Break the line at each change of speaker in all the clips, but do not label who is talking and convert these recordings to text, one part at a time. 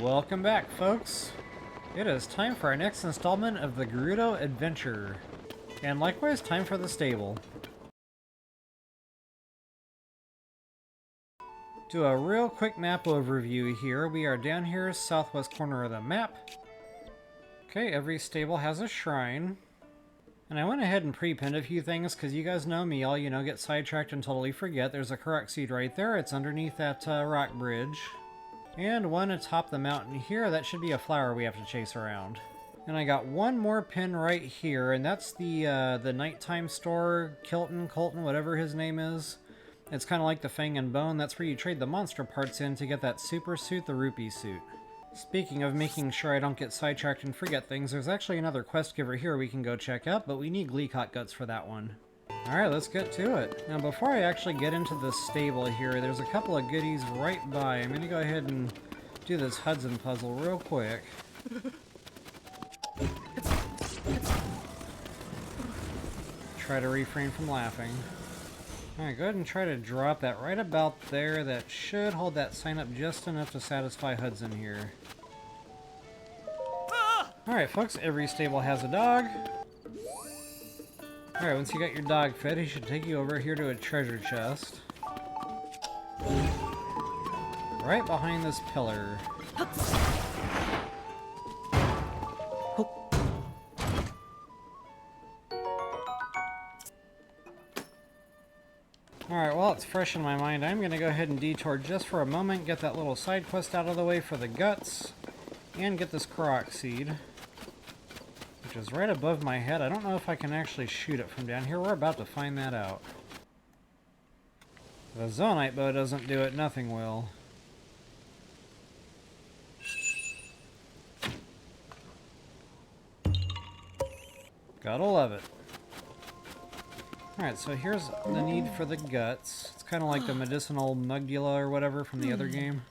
Welcome back, folks. It is time for our next installment of the Gerudo adventure. And likewise, time for the stable. Do a real quick map overview here. We are down here, southwest corner of the map. Okay, every stable has a shrine. And I went ahead and pre-pinned a few things because you guys know me, I'll, get sidetracked and totally forget. There's a Korok seed right there. It's underneath that rock bridge. And one atop the mountain here. That should be a flower we have to chase around. And I got one more pin right here, and that's the nighttime store, Colton, whatever his name is. It's kind of like the Fang and Bone. That's where you trade the monster parts in to get that super suit, the rupee suit. Speaking of making sure I don't get sidetracked and forget things, there's actually another quest giver here we can go check out, but we need Gleeok Guts for that one. Alright, let's get to it. Now, before I actually get into the stable here, there's a couple of goodies right by. I'm going to go ahead and do this Hudson puzzle real quick. Try to refrain from laughing. Alright, go ahead and try to drop that right about there. That should hold that sign up just enough to satisfy Hudson here. Alright, folks, every stable has a dog. Alright, once you got your dog fed, he should take you over here to a treasure chest. Right behind this pillar. Alright, while it's fresh in my mind, I'm going to go ahead and detour just for a moment, get that little side quest out of the way for the guts, and get this Korok seed, which is right above my head. I don't know if I can actually shoot it from down here. We're about to find that out. If a Zonite bow doesn't do it, nothing will. Gotta love it. Alright, so here's the need for the guts. It's kind of like the medicinal Mugula or whatever from the other game.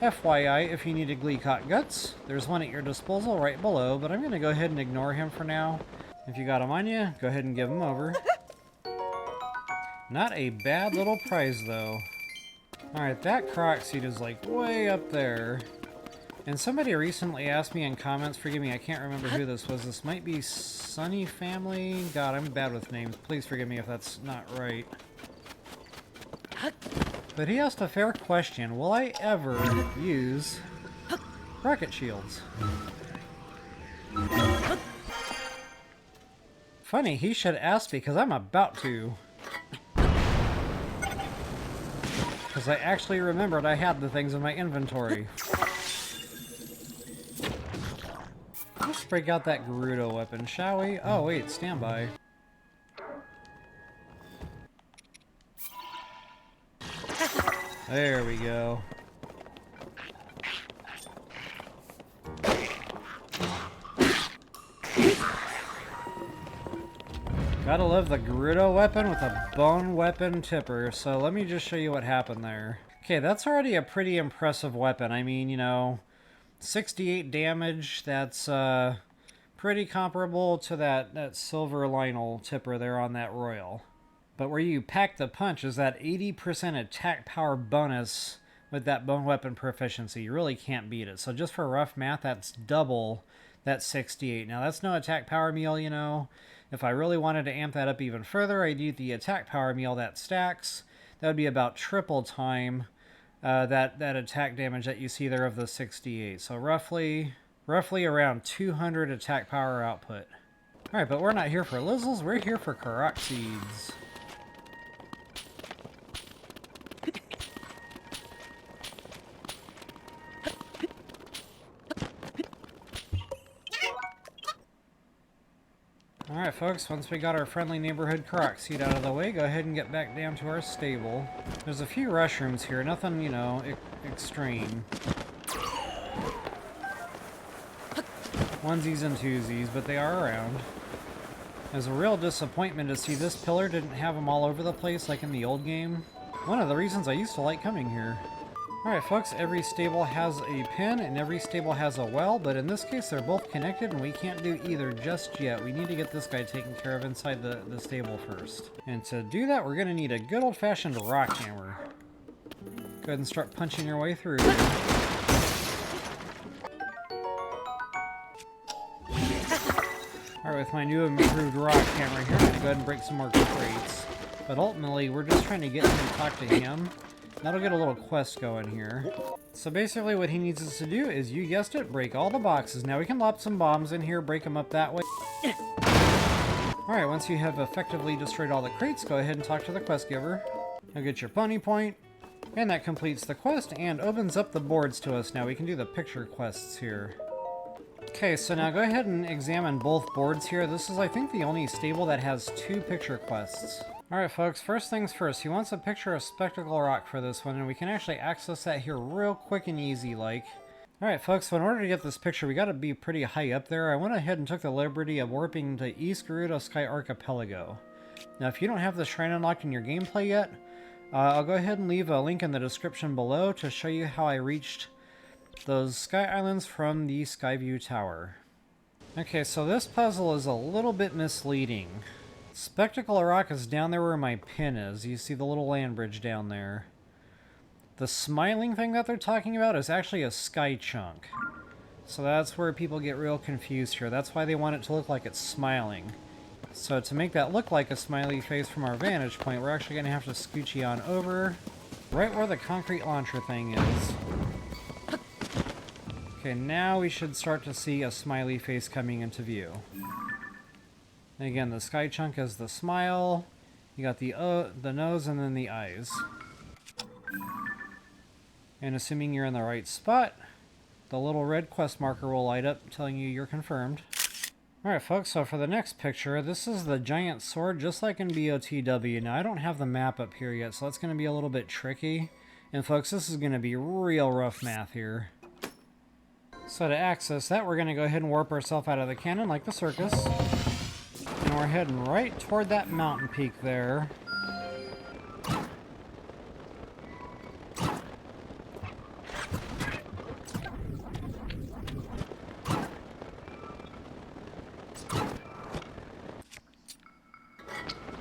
FYI, if you need a Gleeok Guts, there's one at your disposal right below, but I'm going to go ahead and ignore him for now. If you got him on you, go ahead and give him over. Not a bad little prize, though. Alright, that Korok seed is like way up there. And somebody recently asked me in comments, forgive me, I can't remember who this was. This might be Sunny Family? God, I'm bad with names. Please forgive me if that's not right. But he asked a fair question. Will I ever use rocket shields? Funny, he should ask because I'm about to. Because I actually remembered I had the things in my inventory. Let's break out that Gerudo weapon, shall we? Oh wait, stand by. There we go. Gotta love the Gerudo weapon with a bone weapon tipper, so let me just show you what happened there. Okay, that's already a pretty impressive weapon. I mean, 68 damage, that's pretty comparable to that silver Lionel tipper there on that Royal. But where you pack the punch is that 80% attack power bonus with that bone weapon proficiency. You really can't beat it. So just for rough math, that's double that 68. Now that's no attack power meal, If I really wanted to amp that up even further, I'd use the attack power meal that stacks. That would be about triple time that attack damage that you see there of the 68. So roughly around 200 attack power output. Alright, but we're not here for Lizzles, we're here for Korok seeds. Alright folks, once we got our friendly neighborhood Korok seed out of the way, go ahead and get back down to our stable. There's a few rush rooms here, nothing, extreme. Onesies and twosies, but they are around. It was a real disappointment to see this pillar didn't have them all over the place like in the old game. One of the reasons I used to like coming here. Alright folks, every stable has a pen and every stable has a well, but in this case they're both connected and we can't do either just yet. We need to get this guy taken care of inside the stable first. And to do that, we're going to need a good old-fashioned rock hammer. Go ahead and start punching your way through. with my new improved rock camera here. I'm going to go ahead and break some more crates. But ultimately, we're just trying to get him to talk to him. That'll get a little quest going here. So basically what he needs us to do is, you guessed it, break all the boxes. Now we can lob some bombs in here, break them up that way. Alright, once you have effectively destroyed all the crates, go ahead and talk to the quest giver. You'll get your pony point. And that completes the quest and opens up the boards to us. Now we can do the picture quests here. Okay, so now go ahead and examine both boards here. This is, I think, the only stable that has 2 picture quests. Alright folks, first things first, he wants a picture of Spectacle Rock for this one, and we can actually access that here real quick and easy like. Alright folks, so in order to get this picture, we gotta be pretty high up there. I went ahead and took the liberty of warping to East Gerudo Sky Archipelago. Now if you don't have the shrine unlocked in your gameplay yet, I'll go ahead and leave a link in the description below to show you how I reached those Sky Islands from the Skyview Tower. Okay, so this puzzle is a little bit misleading. Spectacle Rock is down there where my pin is. You see the little land bridge down there. The smiling thing that they're talking about is actually a sky chunk. So that's where people get real confused here. That's why they want it to look like it's smiling. So to make that look like a smiley face from our vantage point, we're actually going to have to scoochie on over right where the concrete launcher thing is. Okay, now we should start to see a smiley face coming into view. And again, the sky chunk is the smile. You got the nose and then the eyes. And assuming you're in the right spot, the little red quest marker will light up telling you you're confirmed. Alright folks, so for the next picture, this is the giant sword just like in BOTW. Now I don't have the map up here yet, so that's going to be a little bit tricky. And folks, this is going to be real rough math here. So to access that, we're going to go ahead and warp ourselves out of the cannon like the circus. And we're heading right toward that mountain peak there.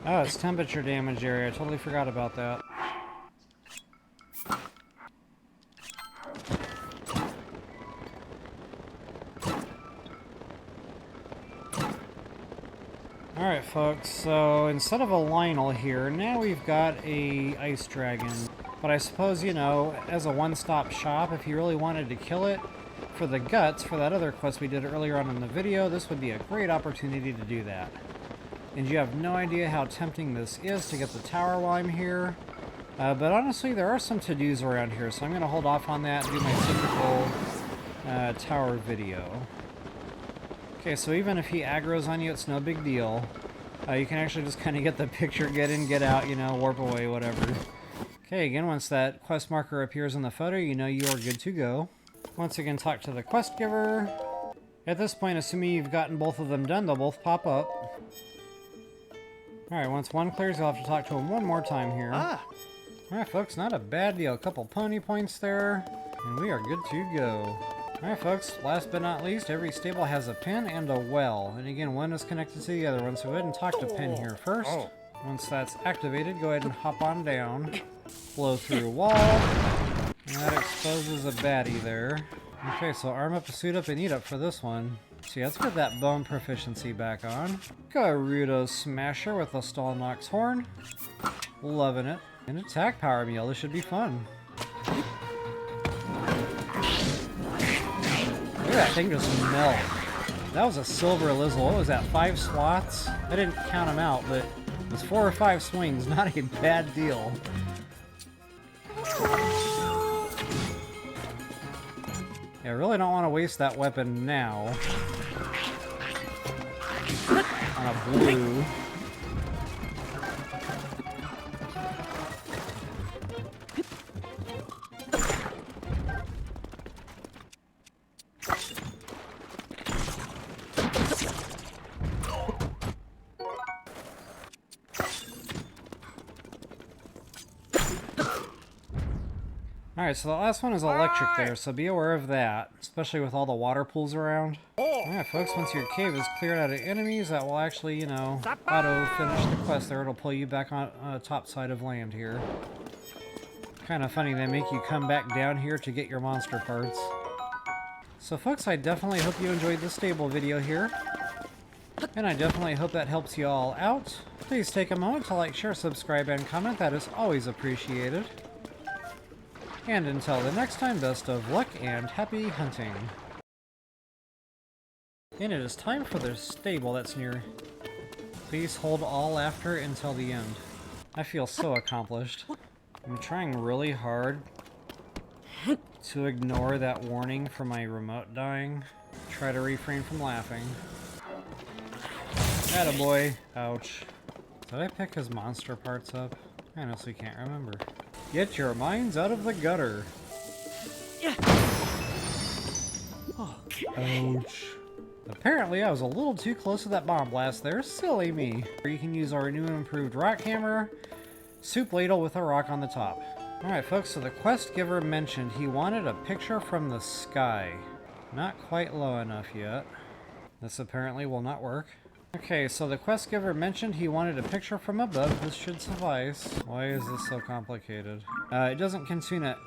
Oh, it's temperature damage area. I totally forgot about that. Alright folks, so instead of a Lionel here, now we've got a ice dragon. But I suppose, you know, as a one-stop shop, if you really wanted to kill it for the guts, for that other quest we did earlier on in the video, this would be a great opportunity to do that. And you have no idea how tempting this is to get the tower while I'm here. But honestly, there are some to-dos around here, so I'm going to hold off on that and do my typical tower video. Okay, so even if he aggroes on you, it's no big deal. You can actually just kind of get the picture, get in, get out, you know, warp away, whatever. Okay, again, once that quest marker appears in the photo, you know you are good to go. Once again, talk to the quest giver. At this point, assuming you've gotten both of them done, they'll both pop up. Alright, once one clears, you'll have to talk to him one more time here. Alright, folks, not a bad deal. A couple pony points there, and we are good to go. Alright folks, last but not least, every stable has a Penn and a well. And again, one is connected to the other one, so go ahead and talk to Penn here first. Once that's activated, go ahead and hop on down. Blow through a wall. And that exposes a baddie there. Okay, so arm up, suit up, and eat up for this one. So yeah, let's get that bone proficiency back on. Gerudo Smasher with a Stalnox Horn. Loving it. An attack power meal, this should be fun. Look at that thing just melt. That was a silver Lizzle. What was that, 5 slots? I didn't count them out, but it was 4 or 5 swings. Not a bad deal. Yeah, I really don't want to waste that weapon now. On a blue. Alright, so the last one is electric there, so be aware of that, especially with all the water pools around. Alright folks, once your cave is cleared out of enemies, that will actually, you know, auto-finish the quest there. It'll pull you back on the top side of land here. Kind of funny, they make you come back down here to get your monster parts. So folks, I definitely hope you enjoyed the stable video here. And I definitely hope that helps you all out. Please take a moment to like, share, subscribe, and comment. That is always appreciated. And until the next time, best of luck and happy hunting. And it is time for the stable that's near. Please hold all laughter until the end. I feel so accomplished. I'm trying really hard to ignore that warning for my remote dying. Try to refrain from laughing. Attaboy. Ouch. Did I pick his monster parts up? I honestly can't remember. Get your minds out of the gutter. Ouch. Apparently I was a little too close to that bomb blast there. Silly me. You can use our new and improved rock hammer. Soup ladle with a rock on the top. Alright folks, so the quest giver mentioned he wanted a picture from the sky. Not quite low enough yet. This apparently will not work. Okay, so the quest giver mentioned he wanted a picture from above. This should suffice. Why is this so complicated? It doesn't consume it.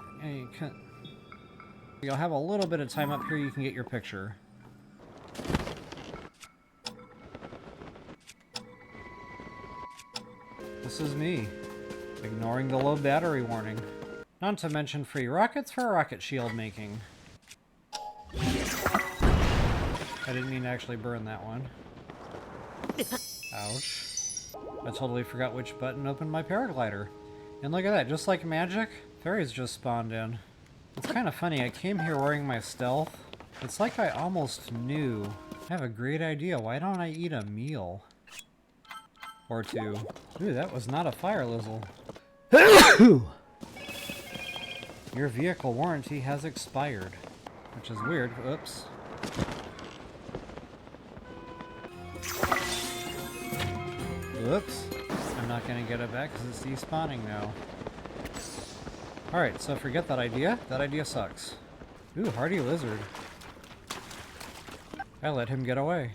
You'll have a little bit of time up here, you can get your picture. This is me, ignoring the low battery warning. Not to mention free rockets for rocket shield making. I didn't mean to actually burn that one. Ouch. I totally forgot which button opened my paraglider. And look at that, just like magic, fairies just spawned in. It's kind of funny, I came here wearing my stealth. It's like I almost knew. I have a great idea, why don't I eat a meal? Or two. Ooh, that was not a fire lizzle. Your vehicle warranty has expired. Which is weird, oops. Whoops. I'm not gonna get it back because it's despawning now. Alright, so forget that idea. That idea sucks. Ooh, hardy lizard. I let him get away.